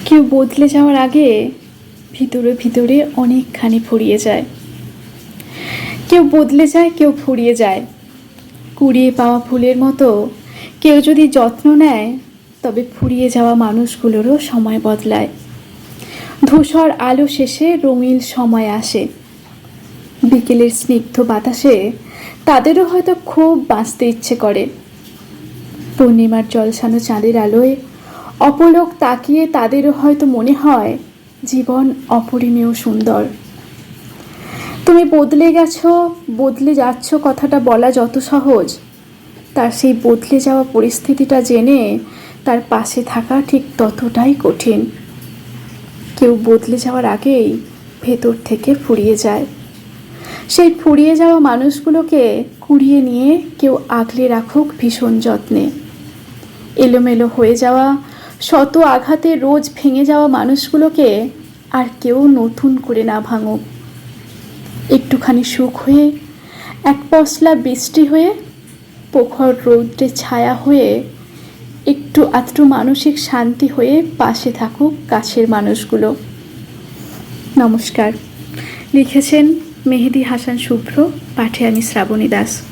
কেউ বদলে যাওয়ার আগে ভিতরে ভিতরে অনেকখানি ফুরিয়ে যায়। কেউ বদলে যায়, কেউ ফুরিয়ে যায়। কুড়িয়ে পাওয়া ফুলের মতো কেউ যদি যত্ন নেয়, তবে ফুরিয়ে যাওয়া মানুষগুলোরও সময় বদলায়। ধূসর আলো শেষে রঙিন সময় আসে। বিকেলের স্নিগ্ধ বাতাসে তাদেরও হয়তো খুব বাঁচতে ইচ্ছে করে। পূর্ণিমার জলছানো চাঁদের আলোয় অপলক তাকিয়ে তাদেরও হয়তো মনে হয় জীবন অপরিমেয় সুন্দর। তুমি বদলে গেছো, বদলে যাচ্ছ কথাটা বলা যত সহজ, তার সেই বদলে যাওয়া পরিস্থিতিটা জেনে তার পাশে থাকা ঠিক ততটাই কঠিন। কেউ বদলে যাওয়ার আগেই ভেতর থেকে ফুরিয়ে যায়। সেই ফুরিয়ে যাওয়া মানুষগুলোকে কুড়িয়ে নিয়ে কেউ আগলে রাখুক ভীষণ যত্নে। এলোমেলো হয়ে যাওয়া, শত আঘাতে রোজ ভেঙে যাওয়া মানুষগুলোকে আর কেউ নতুন করে না ভাঙুক। একটুখানি সুখ হয়ে, এক পশলা বৃষ্টি হয়ে, প্রখর রৌদ্রে ছায়া হয়ে, একটু আধটু মানসিক শান্তি হয়ে পাশে থাকুক কাছের মানুষগুলো। নমস্কার। লিখেছেন মেহেদি হাসান শুভ্র, পাঠে আমি শ্রাবণী দাস।